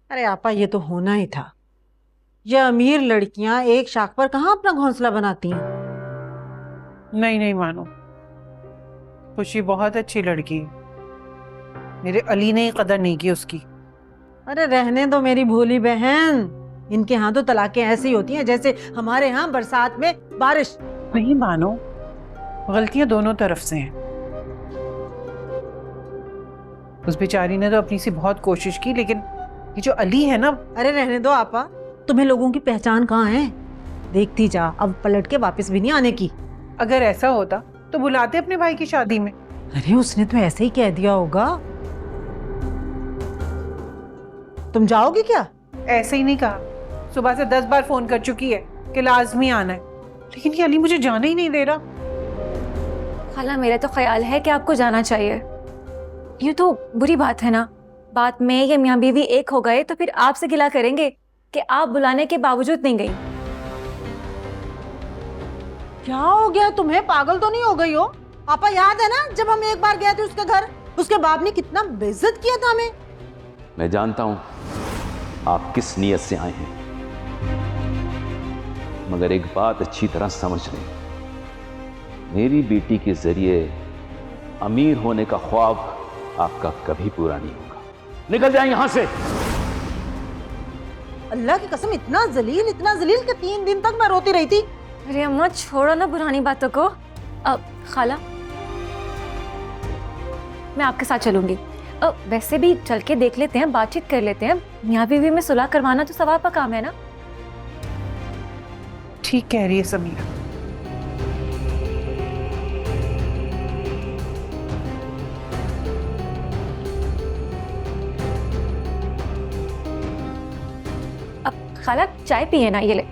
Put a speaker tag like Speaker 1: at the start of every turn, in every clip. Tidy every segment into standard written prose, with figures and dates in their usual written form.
Speaker 1: अरे आपा, ये तो होना ही था। ये अमीर लड़कियां एक शाख पर कहाँ अपना घोंसला बनाती हैं।
Speaker 2: नहीं नहीं मानो, खुशी बहुत अच्छी लड़की है। मेरे अली ने ही कदर नहीं की उसकी।
Speaker 1: अरे रहने दो मेरी भोली बहन। इनके यहाँ तो तलाकें ऐसी होती हैं जैसे हमारे यहाँ बरसात में बारिश।
Speaker 2: नहीं मानो, गलतियां दोनों तरफ से हैं। उस बेचारी ने तो अपनी सी बहुत कोशिश की, लेकिन ये जो अली है ना।
Speaker 1: अरे रहने दो आपा, तुम्हें लोगों की पहचान कहाँ है। देखती जा, अब पलट के वापस भी नहीं आने की।
Speaker 2: अगर ऐसा होता तो बुलाते अपने भाई की शादी में।
Speaker 1: अरे उसने तो ऐसे ही कह दिया होगा। तुम जाओगी क्या?
Speaker 2: ऐसे ही नहीं कहा, सुबह से 10 बार फोन कर चुकी है कि लाजमी आना है, लेकिन ये अली मुझे जाने ही नहीं दे रहा।
Speaker 3: खाला, मेरा तो ख्याल है कि आपको जाना चाहिए। ये तो बुरी बात है ना। बात में ये मियाँ बीवी एक हो गए तो फिर आपसे गिला करेंगे कि आप बुलाने के बावजूद नहीं गई।
Speaker 1: क्या हो गया तुम्हें? पागल तो नहीं हो गई हो? आपा याद है ना जब हम एक बार गए थे उसके घर, उसके बाप ने कितना बेइज्जत किया था हमें।
Speaker 4: मैं जानता हूं आप किस नीयत से आए हैं, मगर एक बात अच्छी तरह समझ लें, मेरी बेटी के जरिए अमीर होने का ख्वाब आपका कभी पूरा नहीं होगा। निकल जाए यहां से।
Speaker 1: अल्लाह की कसम, इतना जलील कि 3 दिन तक मैं रोती रही थी।
Speaker 3: अरे अम्मा, छोड़ो ना पुरानी बातों को। अब खाला, मैं आपके साथ चलूंगी। वैसे भी चल के देख लेते हैं, बातचीत कर लेते हैं। मियाँ बीवी में सुलह करवाना तो सवाब का काम है ना।
Speaker 2: ठीक कह रही है समीरा।
Speaker 3: अब खाला चाय पिए ना, ये ले।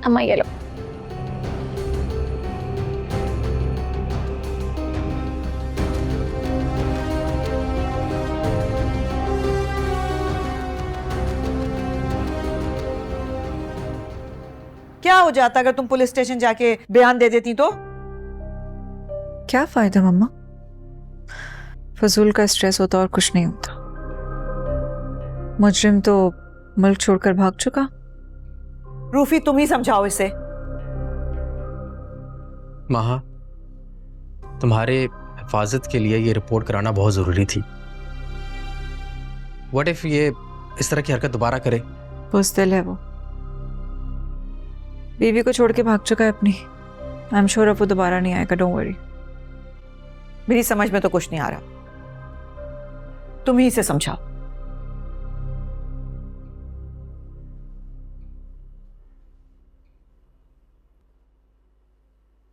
Speaker 3: अम्मा ये लो।
Speaker 5: क्या हो जाता अगर तुम पुलिस स्टेशन जाके बयान दे देती तो?
Speaker 6: क्या फायदा मम्मा, फजूल का स्ट्रेस होता और कुछ नहीं होता। मुजरिम तो मुल्क छोड़कर भाग चुका।
Speaker 5: रूफी, तुम ही समझाओ इसे।
Speaker 7: महा, तुम्हारे हिफाजत के लिए ये रिपोर्ट कराना बहुत ज़रूरी थी। व्हाट इफ ये इस तरह की हरकत दोबारा करे?
Speaker 6: बुज़दिल है वो, बीवी को छोड़ के भाग चुका है अपनी। आई एम श्योर अब वो दोबारा नहीं आएगा, डोंट वरी।
Speaker 5: मेरी समझ में तो कुछ नहीं आ रहा, तुम ही इसे समझाओ।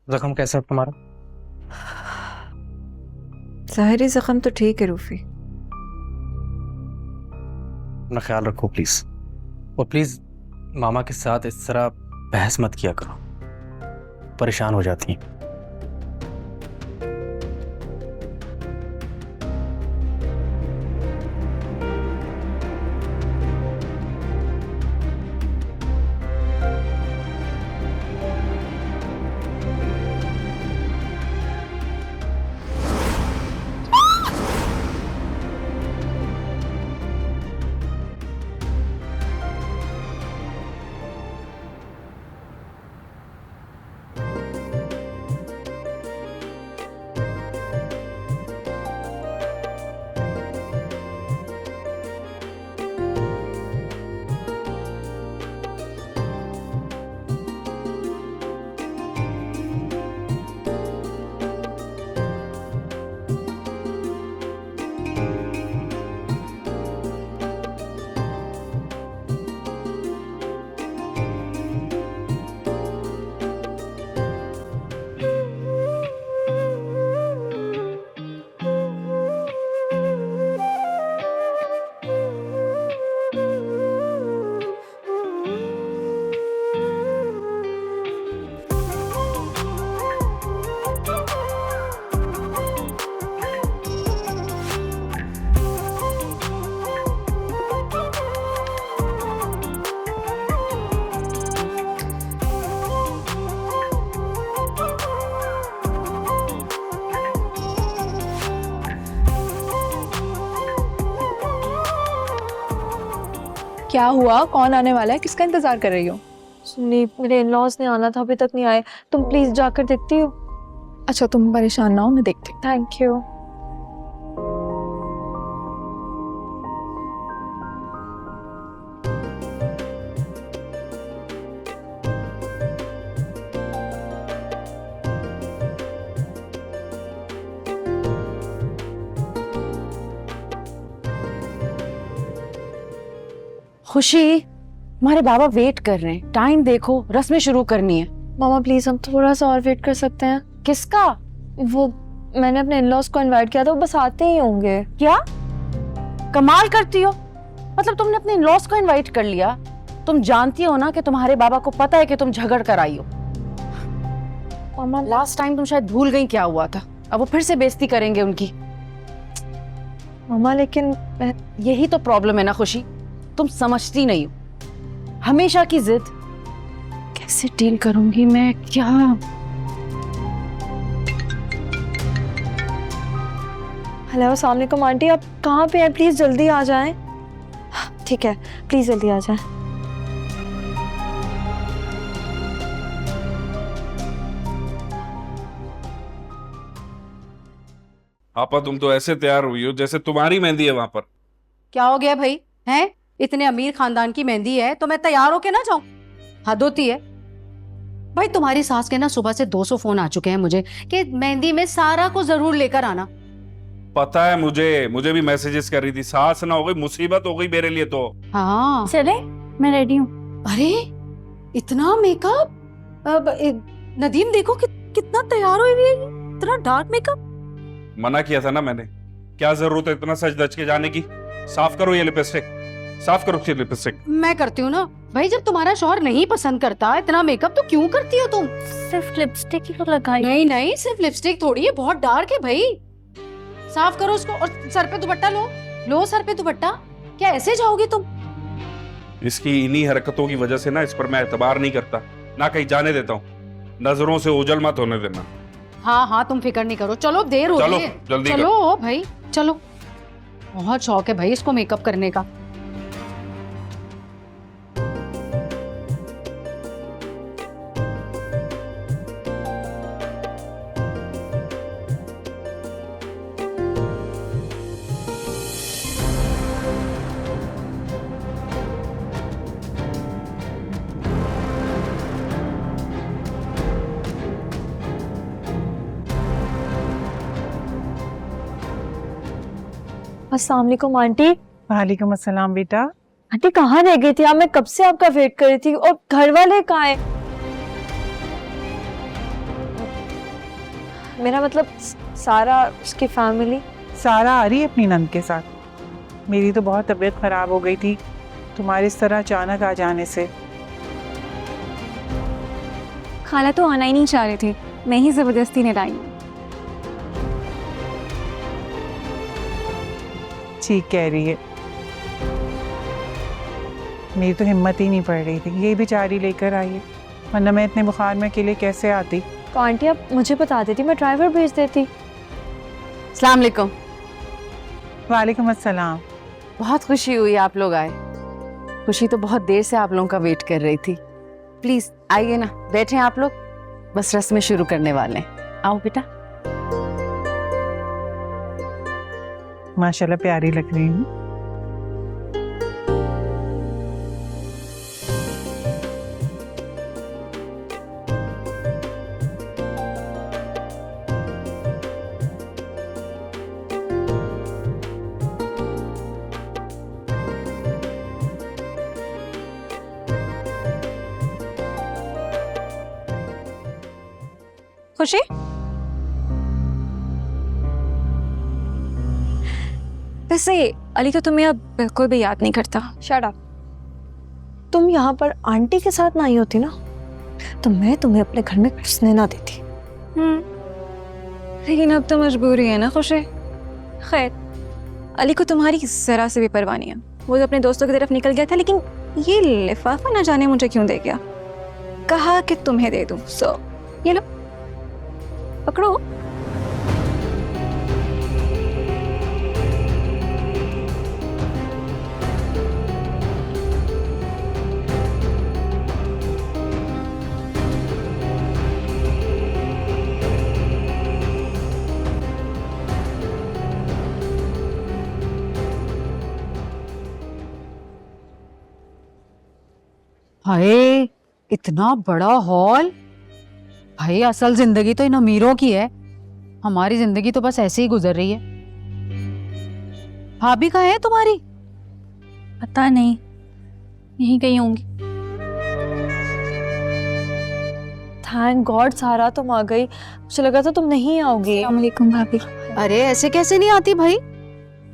Speaker 7: जख्म कैसा है तुम्हारा?
Speaker 6: ज़ाहिरी जख्म तो ठीक है रूफी।
Speaker 7: अपना ख्याल रखो प्लीज़, और प्लीज़ मामा के साथ इस तरह बहस मत किया करो, परेशान हो जाती हैं।
Speaker 6: क्या हुआ? कौन आने वाला है? किसका इंतजार कर रही हो?
Speaker 3: सुनी, मेरे इन-लॉज ने आना था, अभी तक नहीं आए। तुम प्लीज जाकर देखती हो?
Speaker 6: अच्छा तुम परेशान ना हो, मैं देखती हूँ।
Speaker 3: Thank you.
Speaker 8: खुशी, तुम्हारे बाबा वेट कर रहे हैं। टाइम देखो, रस्में शुरू करनी है।
Speaker 3: मामा प्लीज हम थोड़ा सा और वेट कर सकते हैं?
Speaker 8: किसका?
Speaker 3: वो मैंने अपने इन-लॉज को इनवाइट किया था, वो बस आते ही होंगे।
Speaker 8: क्या कमाल करती हो? मतलब तुमने अपने इन-लॉज को इनवाइट कर लिया? तुम जानती हो ना कि तुम्हारे बाबा को पता है कि तुम झगड़ कर आई हो।
Speaker 3: मामा
Speaker 8: लास्ट टाइम तुम शायद भूल गई क्या हुआ था। अब वो फिर से बेइज्जती करेंगे उनकी।
Speaker 3: मामा लेकिन
Speaker 8: यही तो प्रॉब्लम है ना खुशी, तुम समझती नहीं हो। हमेशा की जिद। कैसे डील करूंगी मैं? क्या
Speaker 3: हेलो, अस्सलाम वालेकुम आंटी, आप कहाँ पे हैं? प्लीज जल्दी आ जाएं। ठीक है, प्लीज जल्दी आ जाएं।
Speaker 9: आपा तुम तो ऐसे तैयार हुई हो जैसे तुम्हारी मेहंदी है वहां पर।
Speaker 1: क्या हो गया भाई? हैं? इतने अमीर खानदान की मेहंदी है तो मैं तैयार होके ना जाऊं? हद होती है भाई। तुम्हारी सास के ना सुबह से 200 फोन आ चुके हैं मुझे कि मेहंदी में सारा को जरूर लेकर आना।
Speaker 9: पता है मुझे भी मैसेजेस कर रही थी। सास ना हो गई मुसीबत हो गई मेरे लिए तो।
Speaker 1: हाँ
Speaker 3: चले, मैं रेडी हूँ।
Speaker 1: अरे इतना मेकअप! नदीम देखो कितना तैयार हुई हुई है ये। इतना डार्क मेकअप।
Speaker 9: मना किया था ना मैंने, क्या जरूरत है इतना सज धज के जाने की। साफ करो ये लिपस्टिक, साफ करो ये लिपस्टिक।
Speaker 1: मैं करती हूँ ना भाई, जब तुम्हारा शौहर नहीं पसंद करता इतना मेकअप तो क्यों करती हो तुम?
Speaker 3: सिर्फ लिपस्टिक ही तो लगाई।
Speaker 1: नहीं नहीं, सिर्फ लिपस्टिक थोड़ी है, बहुत डार्क है भाई। साफ करो उसको और सर पे दुपट्टा लो सर पे दुपट्टा। क्या ऐसे जाओगी तुम?
Speaker 9: इसकी इन्हीं हरकतों की वजह से ना इस पर मैं एतबार नहीं करता, ना कहीं जाने देता हूँ। नजरों से ओझल मत होने देना।
Speaker 1: हाँ तुम फिक्र नहीं करो। चलो देर हो रही है,
Speaker 9: जल्दी
Speaker 1: चलो भाई चलो। बहुत शौक है भाई इसको मेकअप करने का।
Speaker 3: अस्सलाम वालेकुम आंटी।
Speaker 2: वालेकुम अस्सलाम बेटा।
Speaker 3: आंटी कहाँ रह गई थी आप? मैं कब से आपका वेट कर रही थी। और घर वाले कहाँ हैं? मेरा मतलब सारा, उसकी फैमिली।
Speaker 2: सारा आ रही है अपनी नंद के साथ। मेरी तो बहुत तबीयत खराब हो गई थी तुम्हारे इस तरह अचानक आ जाने से।
Speaker 3: खाला तो आना ही नहीं चाह रही थी, मैं ही जबरदस्ती ने लाई।
Speaker 2: ठीक कह रही है, मेरी तो हिम्मत ही नहीं पड़ रही थी। ये बेचारी लेकर आई है, वरना मैं इतने बुखार में अकेले कैसे आती।
Speaker 3: तो आंटी आप मुझे बता देती, मैं ड्राइवर भेज देती।
Speaker 8: अस्सलाम वालेकुम।
Speaker 2: वालेकुम अस्सलाम।
Speaker 8: बहुत खुशी हुई आप लोग आए। खुशी तो बहुत देर से आप लोगों का वेट कर रही थी। प्लीज आइए ना, बैठे आप लोग, बस रस्में शुरू करने वाले हैं। आओ बेटा।
Speaker 2: माशाल्लाह प्यारी लग रही हूँ।
Speaker 3: खुशी, वैसे अली तो तुम्हें अब बिल्कुल भी याद नहीं करता। Shut up. तुम यहाँ पर आंटी के साथ ना आई होती ना तो मैं तुम्हें अपने घर में घुसने ना देती। लेकिन अब तो मजबूरी है ना खुशी। खैर, अली को तुम्हारी जरा से भी परवाह नहीं है। वो तो अपने दोस्तों की तरफ निकल गया था, लेकिन ये लिफाफा ना जाने मुझे क्यों दे गया। कहा कि तुम्हें दे दूं, सो ये लो पकड़ो।
Speaker 1: हाय, इतना बड़ा हॉल। भाई असल जिंदगी तो इन अमीरों की है, हमारी जिंदगी तो बस ऐसे ही गुजर रही है। भाभी कहाँ है तुम्हारी?
Speaker 3: पता नहीं, यहीं कहीं होंगी। थैंक गॉड सारा तुम आ गई, मुझे लगा था तुम नहीं आओगी। अस्सलाम वालेकुम भाभी।
Speaker 1: अरे ऐसे कैसे नहीं आती भाई,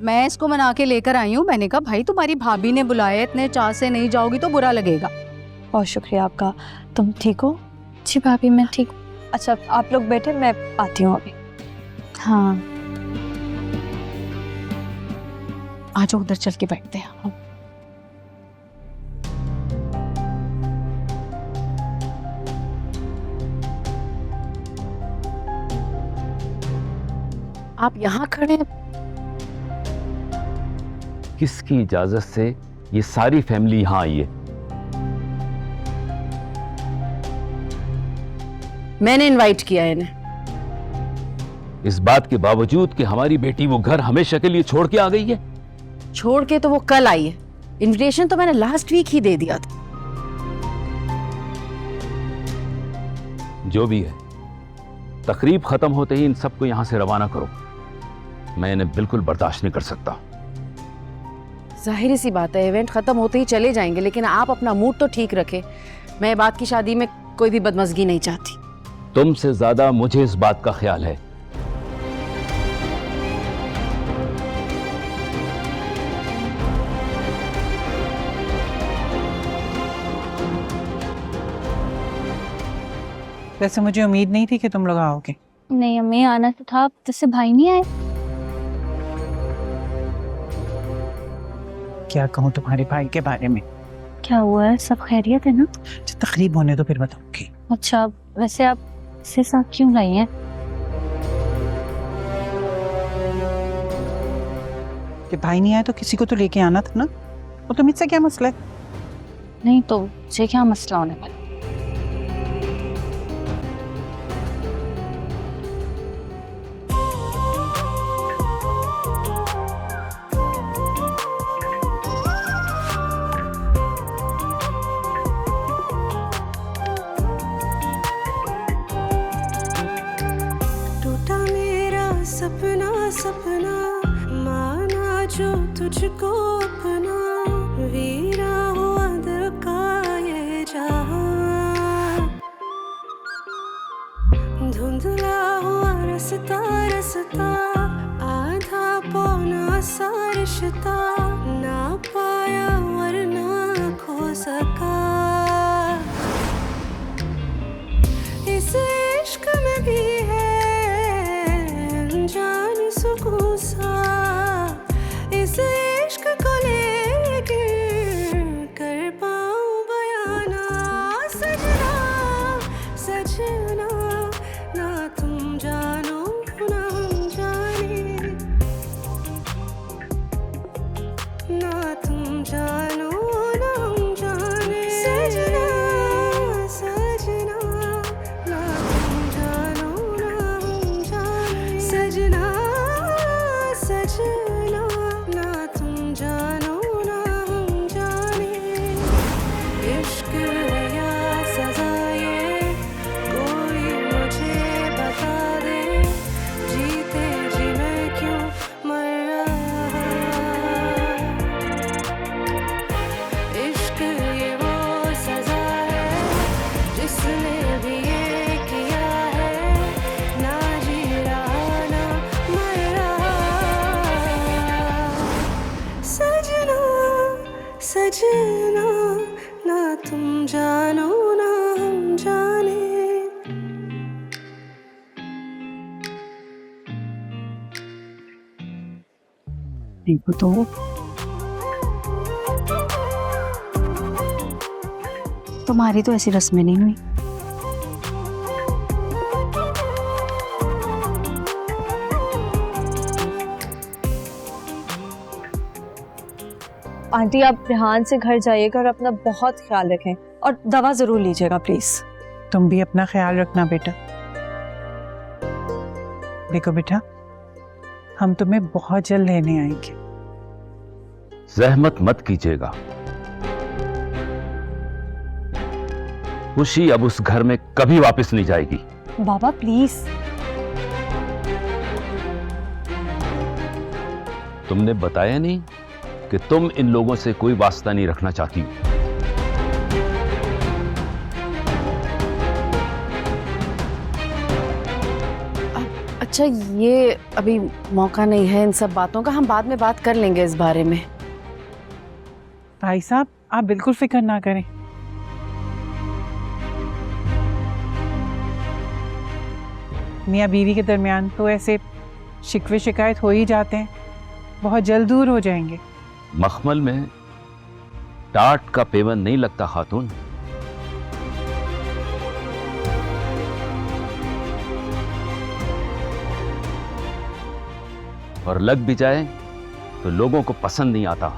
Speaker 1: मैं इसको मना के लेकर आई हूँ। मैंने कहा भाई तुम्हारी भाभी ने बुलाया, इतने चाह से नहीं जाओगी तो बुरा लगेगा।
Speaker 3: बहुत शुक्रिया आपका। तुम ठीक हो? जी भाभी मैं ठीक हूँ। अच्छा आप लोग बैठे, मैं आती हूँ अभी।
Speaker 1: हाँ आज उधर चल के बैठते हैं।
Speaker 8: आप यहाँ खड़े हैं?
Speaker 4: किसकी इजाजत से ये सारी फैमिली यहां आई है?
Speaker 8: मैंने इनवाइट किया है इन्हें।
Speaker 4: इस बात के बावजूद कि हमारी बेटी वो घर हमेशा के लिए छोड़ के आ गई है।
Speaker 8: छोड़ के तो वो कल आई है, इनविटेशन तो मैंने लास्ट वीक ही दे दिया था।
Speaker 4: जो भी है, तकरीब खत्म होते ही इन सबको यहां से रवाना करो। मैं इन्हें बिल्कुल बर्दाश्त नहीं कर सकता।
Speaker 8: जाहिर सी बात है, इवेंट खत्म होते ही चले जाएंगे, लेकिन आप अपना मूड तो ठीक रखें। मैं बात की शादी में कोई भी बदमज़गी नहीं चाहती।
Speaker 4: तुमसे ज्यादा मुझे इस बात का ख्याल है।
Speaker 2: वैसे मुझे उम्मीद नहीं थी कि तुम लोग आओगे।
Speaker 3: नहीं हमें आना तो था, जैसे भाई नहीं आए।
Speaker 2: क्या कहूँ तुम्हारे भाई के बारे में?
Speaker 3: क्या हुआ है, सब खैरियत है ना?
Speaker 2: तकरीब होने तो फिर बताऊंगी।
Speaker 3: अच्छा वैसे आप इसे साथ क्यों लाई हैं?
Speaker 2: कि भाई नहीं आया तो किसी को तो लेके आना था ना। और तुम इससे क्या मसला है?
Speaker 3: नहीं तो मुझे क्या मसला होने वाला?
Speaker 10: टूटा मेरा सपना सपना, माना जो तुझको अपना, वीरा हुआ दिल का ये जहां, धुंधला हुआ रास्ता रास्ता, आधा पौना सा रिश्ता, ना पाया वरना खो सका। इस इश्क में भी है अनजान सुकून सा, इस इश्क को लेके कर पाऊं बयाना। सजना सजना ना तुम जानो ना हम जाने, ना तुम जानो ना हम जाने। सजना सजना ना तुम जानो ना हम जाने, सजना सजना ना तुम जानो ना हम जाने। इश्क है या सजा ये कोई मुझे बता दे, जीते जी मैं क्यों मर रहा। इश्क ये वो सजा है जिसने भी ये किया है, ना जी रहा ना मर रहा। सजना सजना ना तुम जानो ना हम जाने।
Speaker 1: देखो तो तुम्हारी तो ऐसी रस्में नहीं हुई।
Speaker 3: आंटी आप रेहान से घर जाइएगा और अपना बहुत ख्याल रखें, और दवा जरूर लीजिएगा प्लीज।
Speaker 2: तुम भी अपना ख्याल रखना बेटा। देखो बेटा, हम तुम्हें बहुत जल्द लेने आएंगे।
Speaker 4: जहमत मत कीजिएगा, खुशी अब उस घर में कभी वापस नहीं जाएगी।
Speaker 3: बाबा प्लीज।
Speaker 4: तुमने बताया नहीं कि तुम इन लोगों से कोई वास्ता नहीं रखना चाहती हो।
Speaker 8: अच्छा, ये अभी मौका नहीं है इन सब बातों का, हम बाद में बात कर लेंगे इस बारे में।
Speaker 2: भाई साहब, आप बिल्कुल फिक्र ना करें। मियाँ बीवी के दरमियान तो ऐसे शिकवे शिकायत हो ही जाते हैं, बहुत जल्द दूर हो जाएंगे।
Speaker 4: मखमल में टाट का पेवन नहीं लगता खातून। और लग भी जाए तो लोगों को पसंद नहीं आता।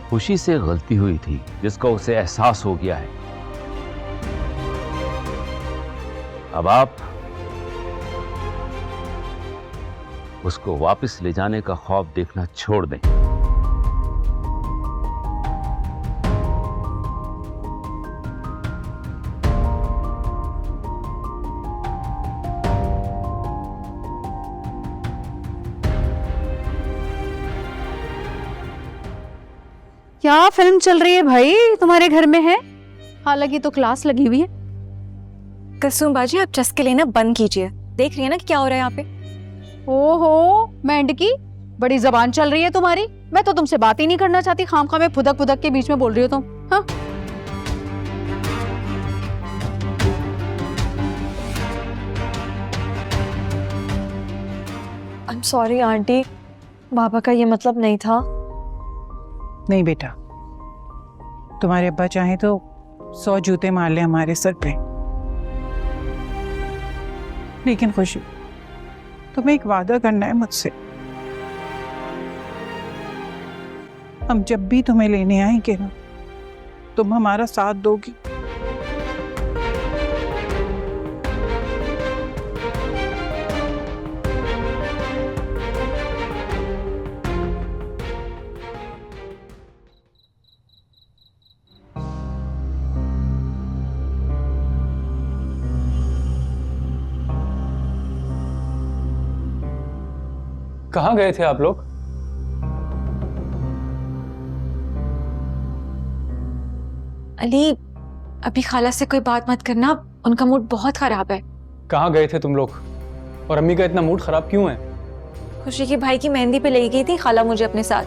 Speaker 4: खुशी से गलती हुई थी जिसका उसे एहसास हो गया है। अब आप उसको वापस ले जाने का ख्वाब देखना छोड़ दें।
Speaker 1: क्या फिल्म चल रही है भाई तुम्हारे घर में है? हालांकि तो क्लास लगी हुई है।
Speaker 3: कसुम बाजी, आप चस्के लेना बंद कीजिए। देख रही है ना कि क्या हो रहा है यहाँ पे।
Speaker 1: ओहो मेंढकी, बड़ी जबान चल रही है तुम्हारी। मैं तो तुमसे बात ही नहीं करना चाहती, खामखा में फुदक फुदक के बीच में बोल रही हो तुम। हाँ
Speaker 3: आई एम सॉरी आंटी, बाबा का ये मतलब नहीं था।
Speaker 2: नहीं बेटा, तुम्हारे अब्बा चाहे तो 100 जूते मार ले हमारे सर पे, लेकिन खुशी, तुम्हें एक वादा करना है मुझसे। हम जब भी तुम्हें लेने आएंगे ना, तुम हमारा साथ दोगी।
Speaker 7: कहाँ गए थे आप लोग?
Speaker 3: अली, अभी खाला से कोई बात मत करना, उनका मूड बहुत खराब है।
Speaker 7: कहाँ गए थे तुम लोग? और अम्मी का इतना मूड खराब क्यों है?
Speaker 3: खुशी के भाई की मेहंदी पे ले गई थी खाला मुझे अपने साथ।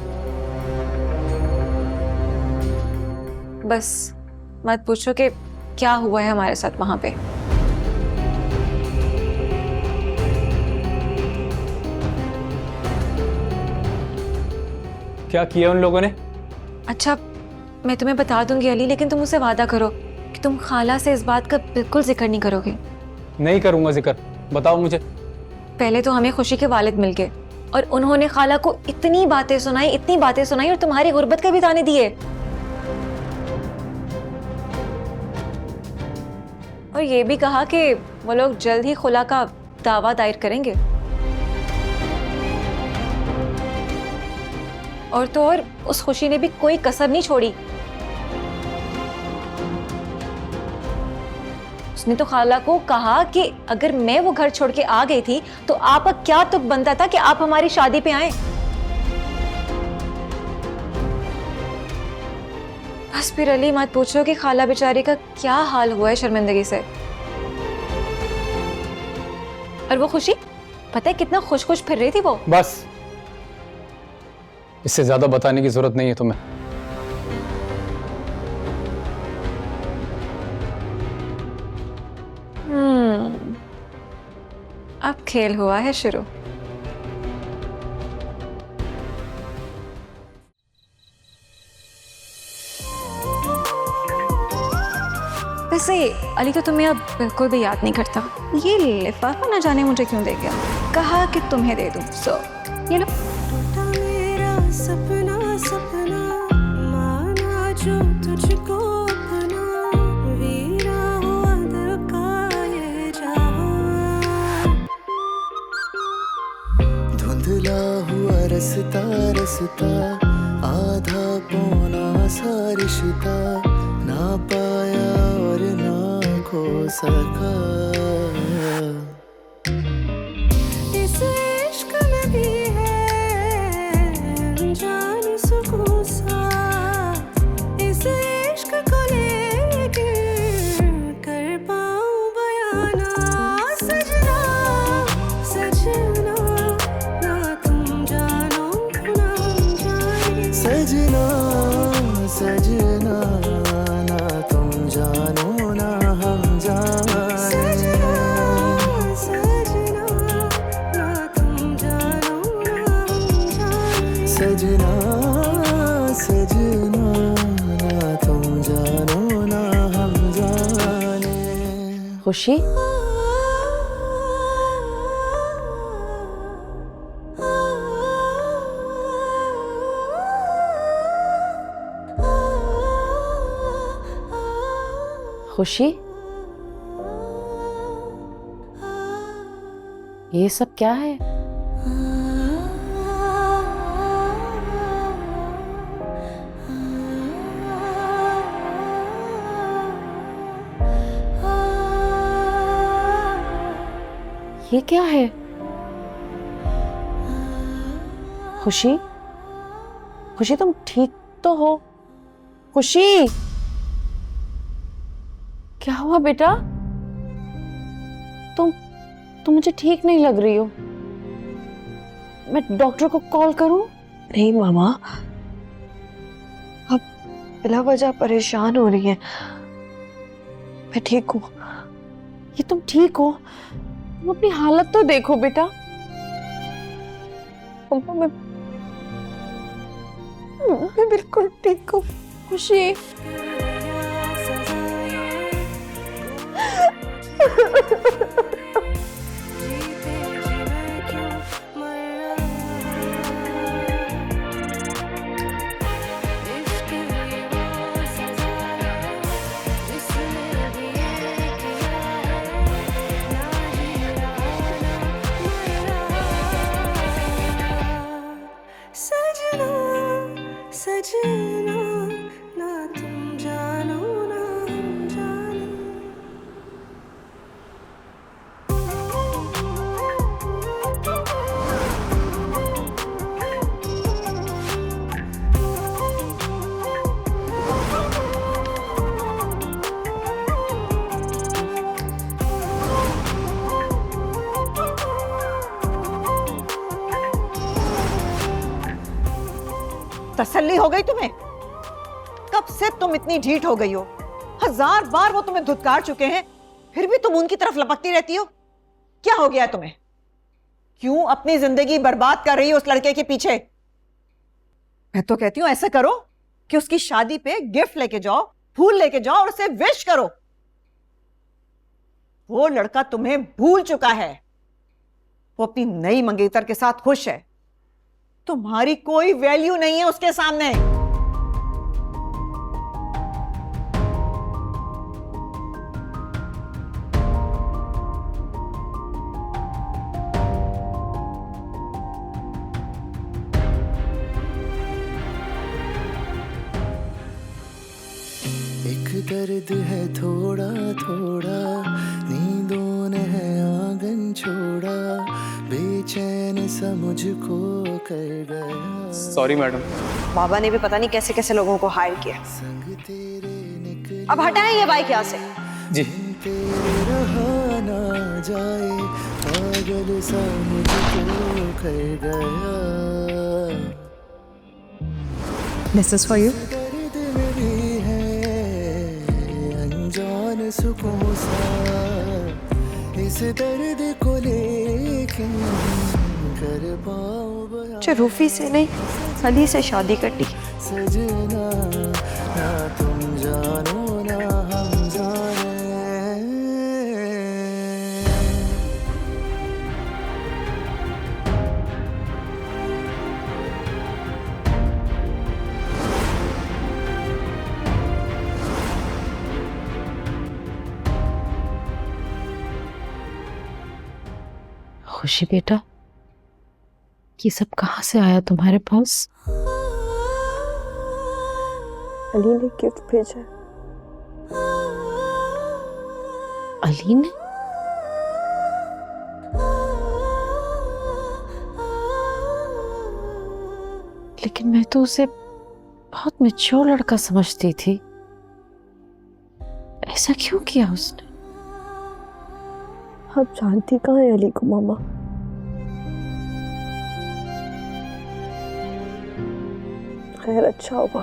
Speaker 3: बस मत पूछो कि क्या हुआ है हमारे साथ वहां पे।
Speaker 7: क्या किया उन लोगों ने?
Speaker 3: अच्छा, मैं तुम्हें बता दूंगी अली, लेकिन तुम मुझसे वादा करो कि तुम खाला से इस बात का बिल्कुल जिक्र नहीं करोगे।
Speaker 7: नहीं करूंगा जिक्र, बताओ मुझे।
Speaker 3: पहले तो हमें खुशी के वालिद मिल गए और उन्होंने खाला को इतनी बातें सुनाई और तुम्हारी गुर्बत के भी ताने दिए। और ये भी कहा कि वो लोग जल्द ही खुला का दावा दायर करेंगे। और तो और उस खुशी ने भी कोई कसर नहीं छोड़ी। उसने तो खाला को कहा कि अगर मैं वो घर छोड़ के आ गई थी तो आपका क्या तुक बनता था कि आप हमारी शादी पे आए। बस फिर अली मत पूछो कि खाला बेचारी का क्या हाल हुआ है शर्मिंदगी से। और वो खुशी, पता है कितना खुश खुश फिर रही थी वो।
Speaker 7: बस, इससे ज्यादा बताने की जरूरत नहीं है तुम्हें।
Speaker 3: अब खेल हुआ है शुरू। वैसे अली तो तुम्हें अब बिल्कुल भी याद नहीं करता। ये लिफाफा ना जाने मुझे क्यों दे गया, कहा कि तुम्हें दे दूं। सो ये लो।
Speaker 10: मेरा सपना सपना माना जो तुझको अपना, वीरा हुआ दिल का ये जहां, धुंधला हुआ रस्ता रस्ता सका। इस इश्क में भी है अनजान सुकून सा, इस इश्क को लेके कर पाऊं बयाना। सजना सजना ना तुम जानो ना हम जाने, सजना सजना ना तुम जानो ना हम जाने, सजना सजना ना तुम जानो ना हम जाने, सजना सजना ना तुम जानो ना हम जाने।
Speaker 8: खुशी, खुशी, ये सब क्या है? ये क्या है? खुशी, खुशी तुम ठीक तो हो? खुशी, क्या हुआ बेटा? तुम मुझे ठीक नहीं लग रही हो। मैं डॉक्टर को कॉल करूं?
Speaker 6: नहीं मामा, अब बिला वजह परेशान हो रही है। मैं ठीक हूँ।
Speaker 8: ये तुम ठीक हो? तुम अपनी हालत तो देखो बेटा।
Speaker 6: मम्मा, मैं बिल्कुल ठीक हूँ।
Speaker 8: खुशी,
Speaker 10: सजना सजना ना तुम जानो ना हम जाने।
Speaker 5: तसल्ली हो गई तुम्हें? कब से तुम इतनी ढीठ हो गई हो? 1000 बार वो तुम्हें धुतकार चुके हैं, फिर भी तुम उनकी तरफ लपकती रहती हो। क्या हो गया तुम्हें? क्यों अपनी जिंदगी बर्बाद कर रही हो उस लड़के के पीछे? मैं तो कहती हूं ऐसा करो कि उसकी शादी पे गिफ्ट लेके जाओ, फूल लेके जाओ और उसे विश करो। वो लड़का तुम्हें भूल चुका है। वो अपनी नई मंगेतर के साथ खुश है। तुम्हारी कोई वैल्यू नहीं है उसके सामने।
Speaker 10: एक दर्द है थोड़ा थोड़ा, नींदों ने है आंगन छोड़ा, बेचैन सा मुझको कर गया।
Speaker 7: Sorry madam.
Speaker 6: बाबा ने भी पता नहीं कैसे कैसे लोगों को हायर किया।
Speaker 10: संग तेरे निकले
Speaker 6: अब हटाएं ये बाइक यहाँ से।
Speaker 7: जी।
Speaker 10: तेरे रहा ना जाए, पागल सा मुझको कर गया।
Speaker 6: This is for you.
Speaker 10: दर्द में भी है अनजान सुकून सा, इस दर्द को लेकिन कर पाऊं बयां।
Speaker 6: मुझे रूफी से नहीं, अली से शादी करनी।
Speaker 10: सजना ना तुम जानो ना हम जाने।
Speaker 8: खुशी बेटा, ये सब कहाँ से आया तुम्हारे पास?
Speaker 6: अली ने गिफ्ट भेजा है।
Speaker 8: अली ने? लेकिन मैं तो उसे बहुत मैच्योर लड़का समझती थी। ऐसा क्यों किया उसने?
Speaker 11: आप जानती कहाँ है अली को मामा? खैर अच्छा हुआ,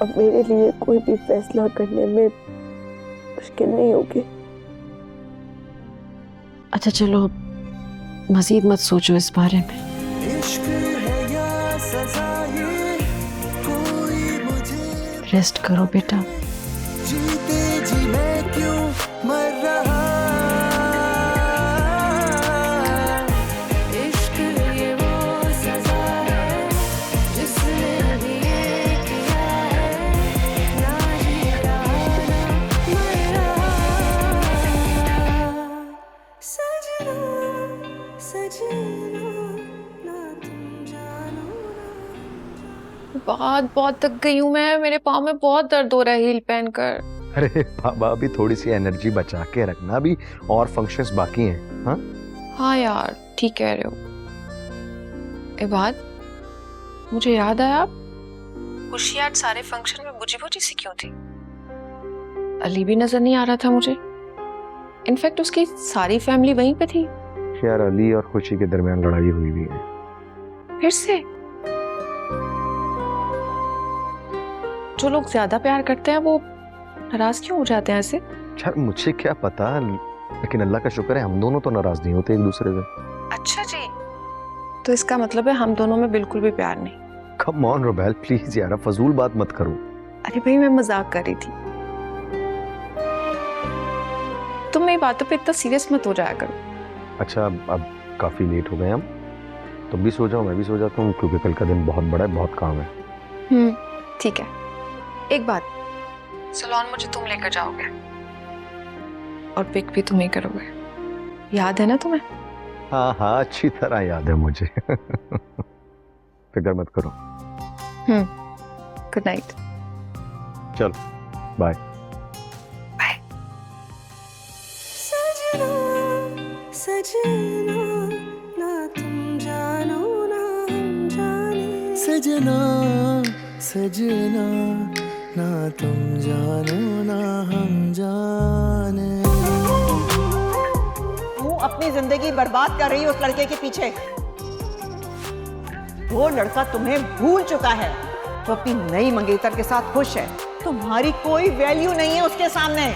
Speaker 11: अब मेरे लिए कोई भी फैसला करने में मुश्किल नहीं होगी।
Speaker 8: अच्छा चलो, मजीद मत सोचो इस बारे में। रेस्ट करो बेटा।
Speaker 3: बहुत थक गई हूँ मैं, मेरे पाँव में बहुत दर्द हो रहा है हील पहनकर।
Speaker 12: अरे बाबा, अभी थोड़ी सी एनर्जी बचा के रखना, अभी और फंक्शंस बाकी हैं। हाँ
Speaker 3: हाँ यार, ठीक कह रहे हो। एक बात, मुझे याद आया, खुशी आज सारे फंक्शन में बुझी बुझी सी क्यों थी? अली भी नजर नहीं आ रहा था मुझे। इनफैक्ट उसकी सारी फैमिली वहीं पे थी।
Speaker 12: यार, अली और खुशी के दरमियान लड़ाई हुई हुई है
Speaker 3: फिर से। जो लोग ज्यादा प्यार करते हैं वो नाराज क्यों हो जाते हैं ऐसे?
Speaker 12: यार मुझे क्या पता, लेकिन अल्लाह का शुक्र है हम दोनों तो नाराज नहीं होते एक दूसरे से।
Speaker 3: अच्छा जी, तो इसका मतलब है हम दोनों में बिल्कुल भी प्यार नहीं।
Speaker 12: कम ऑन रुबैल, प्लीज यार, फजूल बात मत करो।
Speaker 3: अरे भाई, मैं मजाक कर रही थी। तुम मेरी बातों पे इतना सीरियस मत हो जाया करो।
Speaker 12: अच्छा, अब काफी लेट हो गए हम, तुम भी सो जाओ, मैं भी सो जाता हूँ, क्योंकि कल का दिन बहुत बड़ा है, बहुत काम है।
Speaker 3: ठीक है। एक बात, सलोन मुझे तुम लेकर जाओगे और पिक भी तुम ही करोगे, याद है ना तुम्हें?
Speaker 12: हाँ हाँ, अच्छी तरह याद है मुझे। फिक्र मत करो।
Speaker 3: Good night.
Speaker 12: चलो बाय।
Speaker 3: बाय।
Speaker 10: सजना ना तुम जानो ना हम जाने, सजना सजना ना तुम जानो ना हम जाने।
Speaker 5: तू अपनी जिंदगी बर्बाद कर रही है उस लड़के के पीछे। वो लड़का तुम्हें भूल चुका है, वो अपनी नई मंगेतर के साथ खुश है। तुम्हारी कोई वैल्यू नहीं है उसके सामने।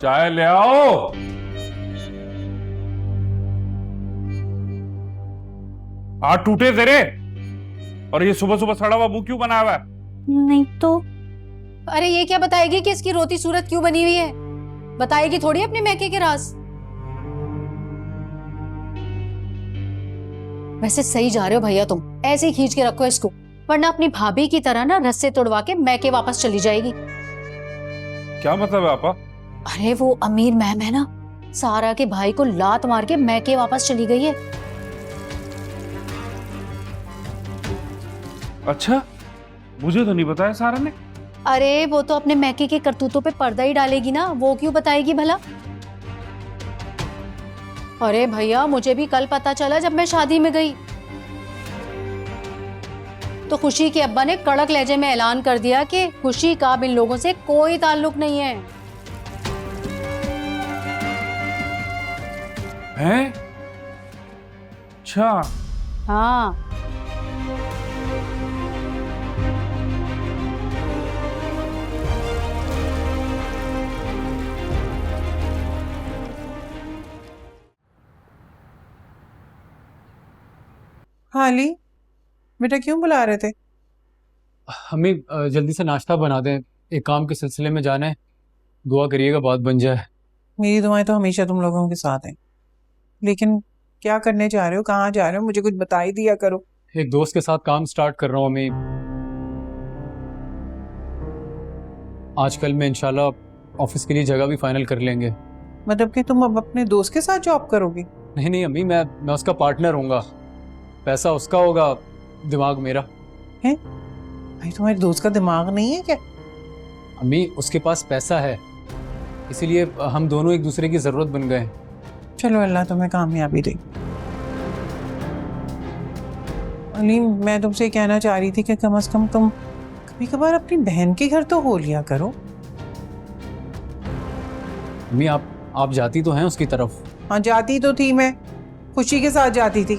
Speaker 9: चाय ले आओ। हाथ टूटे तेरे, और ये सुबह सुबह सड़ा हुआ मुंह क्यों बना हुआ है?
Speaker 1: नहीं तो अरे ये क्या बताएगी कि इसकी रोती सूरत क्यों बनी हुई है? बताएगी थोड़ी अपने मैके के राज। वैसे सही जा रहे हो भैया तुम, ऐसे ही खींच के रखो इसको, वरना अपनी भाभी की तरह ना रस्से तोड़वा के मैके वापस चली जाएगी।
Speaker 9: क्या मतलब है आपा?
Speaker 1: अरे वो अमीर मैम है ना, सारा के भाई को लात मार के मैके वापस चली गई है।
Speaker 9: अच्छा, मुझे तो नहीं बताया सारा ने।
Speaker 1: अरे वो तो अपने मैके के करतूतों पे पर्दा ही डालेगी ना, वो क्यों बताएगी भला? अरे भैया, मुझे भी कल पता चला जब मैं शादी में गई तो खुशी के अब्बा ने कड़क लहजे में ऐलान कर दिया कि खुशी का इन लोगों से कोई ताल्लुक नहीं है।
Speaker 9: हैं? अच्छा।
Speaker 1: हाँ,
Speaker 2: हाँ अली बेटा, क्यों बुला रहे थे?
Speaker 7: हमें जल्दी से नाश्ता बना दें, एक काम के सिलसिले में जाना है, दुआ करिएगा बात बन जाए।
Speaker 2: मेरी दुआएं तो हमेशा तुम लोगों के साथ हैं, लेकिन क्या करने जा रहे हो, कहाँ जा रहे हो, मुझे कुछ बता ही दिया करो।
Speaker 7: एक दोस्त के साथ काम स्टार्ट कर रहा हूँ अम्मी। आजकल में इंशाल्लाह ऑफिस के लिए जगह भी फाइनल कर लेंगे।
Speaker 2: मतलब कि तुम अब अपने दोस्त के साथ जॉब करोगे?
Speaker 7: नहीं नहीं अम्मी, मैं उसका पार्टनर होऊंगा। पैसा उसका होगा, दिमाग मेरा।
Speaker 2: है भाई, तुम्हारे दोस्त का दिमाग नहीं है क्या?
Speaker 7: अम्मी उसके पास पैसा है, इसीलिए हम दोनों एक दूसरे की जरूरत बन गए।
Speaker 2: चलो अल्लाह तुम्हें कामयाबी दे। अली, मैं तुमसे कहना चाह रही थी कि कम से कम तुम कभी कभार अपनी बहन के घर तो हो लिया करो।
Speaker 7: अम्मी आप जाती तो हैं उसकी तरफ?
Speaker 2: हाँ जाती तो थी, मैं खुशी के साथ जाती थी।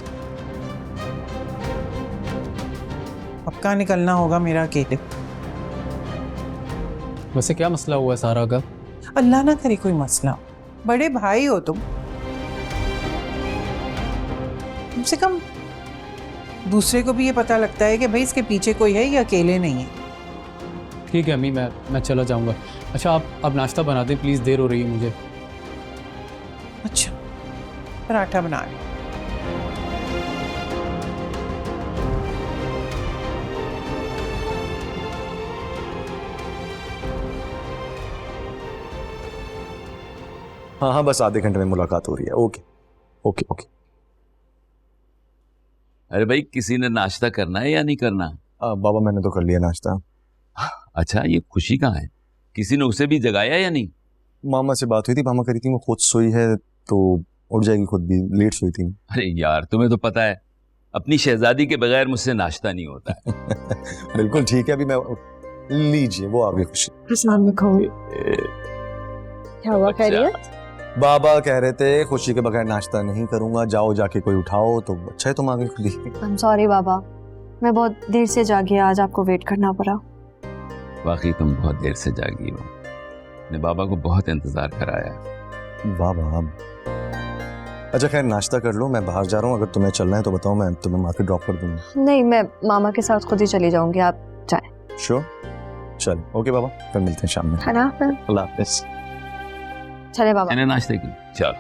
Speaker 2: पक्का निकलना होगा मेरा अकेले।
Speaker 7: वैसे क्या मसला हुआ है सारा का?
Speaker 2: अल्लाह ना करे कोई मसला, बड़े भाई हो तुम, कम से कम दूसरे को भी ये पता लगता है कि भाई इसके पीछे कोई है, ये अकेले नहीं है।
Speaker 7: ठीक है अम्मी, मैं चला जाऊंगा। अच्छा आप अब नाश्ता बना दें प्लीज़, देर हो रही है मुझे।
Speaker 2: अच्छा पराठा बना लो।
Speaker 12: हाँ हाँ, बस आधे घंटे में मुलाकात हो रही है। Okay okay okay.
Speaker 4: अरे भाई, किसी ने नाश्ता करना है या नहीं करना?
Speaker 12: बाबा मैंने तो कर लिया नाश्ता।
Speaker 4: अच्छा, ये खुशी कहाँ है? किसी ने उसे भी जगाया या नहीं?
Speaker 12: मामा से बात हुई थी, मामा कह रही थी वो खुद सोई है तो उठ जाएगी, खुद भी लेट सोई थी।
Speaker 4: अरे यार, तुम्हें तो पता है अपनी शहजादी के बगैर मुझसे नाश्ता नहीं होता है।
Speaker 12: बिल्कुल ठीक है, अभी मैं लीजिए, वो आ गई खुशी।
Speaker 11: क्या हुआ, खैरियत?
Speaker 12: बाबा कह रहे थे खुशी के बगैर नाश्ता नहीं करूंगा, जाओ जाके कोई उठाओ। तो अच्छा है तुम आ गई खुली।
Speaker 11: आई एम सॉरी बाबा, मैं बहुत देर से जागी, आज आपको वेट करना पड़ा।
Speaker 4: वाकई तुम बहुत देर से जागी हो, ने बाबा को बहुत इंतजार कराया।
Speaker 12: बाबा अच्छा खैर नाश्ता कर लो, मैं बाहर जा रहा हूँ, अगर तुम्हें चलना है तो बताओ, मैं तुम्हें मार्केट ड्रॉप कर दूंगा।
Speaker 11: नहीं, मैं मामा के साथ खुद ही चली जाऊंगी, आप जाएं।
Speaker 12: श्योर, चल ओके बाबा, फिर मिलते हैं शाम में।
Speaker 11: है ना?
Speaker 12: अल्लाह हाफिज।
Speaker 11: चले बाबा।
Speaker 4: मैंने नाश्ते की। चल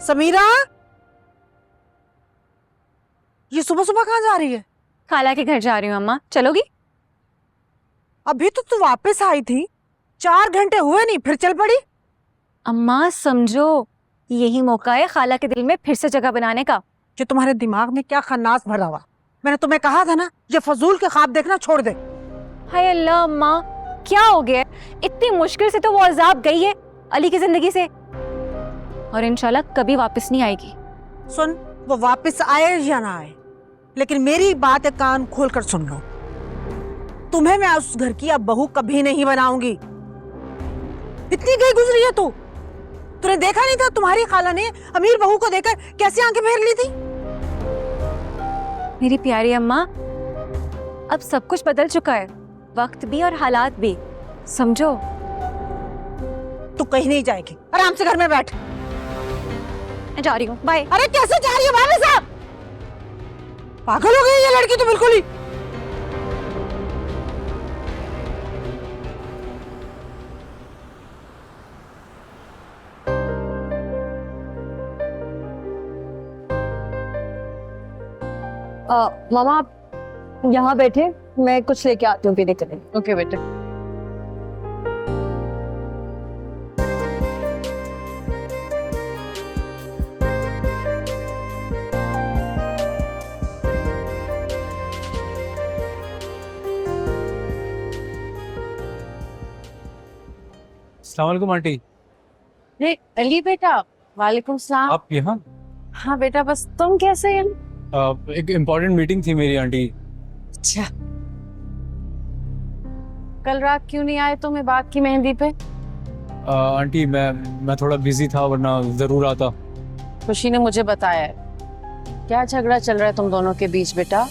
Speaker 5: समीरा, ये सुबह सुबह कहाँ जा रही है?
Speaker 3: खाला के घर जा रही हूँ अम्मा, चलोगी?
Speaker 5: अभी तो तू वापस आई थी, 4 घंटे हुए नहीं, फिर चल पड़ी।
Speaker 3: अम्मा समझो, यही मौका है खाला के दिल में फिर से जगह बनाने का।
Speaker 5: कि तुम्हारे दिमाग में क्या खन्नास भरा हुआ। मैंने तुम्हें कहा था ना, ये फजूल के ख्वाब देखना छोड़ दे।
Speaker 3: हाय अल्लाह अम्मा, क्या हो गया? इतनी मुश्किल से तो वो अजाब गई है अली की जिंदगी से, और इंशाल्लाह कभी वापस नहीं आएगी।
Speaker 5: सुन, वो वापस आए या ना आए, लेकिन मेरी बात है, कान खोल कर सुन लो। तुम्हें मैं उस घर की अब बहू कभी नहीं बनाऊंगी। इतनी गई गुजरी है तू, तूने देखा नहीं था तुम्हारी खाला ने अमीर बहू को देखकर कैसी आंखें फेर ली थी?
Speaker 3: मेरी प्यारी अम्मा, अब सब कुछ बदल चुका है, वक्त भी और हालात भी, समझो।
Speaker 5: तू कहीं नहीं जाएगी, आराम से घर में बैठ।
Speaker 3: मैं जा रही हूँ, बाय।
Speaker 5: अरे कैसे जा रही है भाभी साहब? पागल हो गई ये लड़की तो बिल्कुल ही।
Speaker 11: मामा आप यहाँ बैठे, मैं कुछ लेके आती हूँ पीने के लिए।
Speaker 8: ओके बेटे।
Speaker 7: अस्सलाम वालेकुम आंटी।
Speaker 8: अरे अली बेटा, वालेकुम सलाम।
Speaker 7: आप यहाँ?
Speaker 8: हाँ बेटा, बस तुम कैसे हैं?
Speaker 7: एक इम्पोर्टेंट मीटिंग थी मेरी आंटी।
Speaker 8: अच्छा, कल रात क्यों नहीं आए तुम बाग की मेहंदी पे?
Speaker 7: आंटी मैं थोड़ा बिजी था, वरना जरूर आता।
Speaker 8: खुशी ने मुझे बताया है। क्या झगड़ा चल रहा है तुम दोनों के बीच बेटा?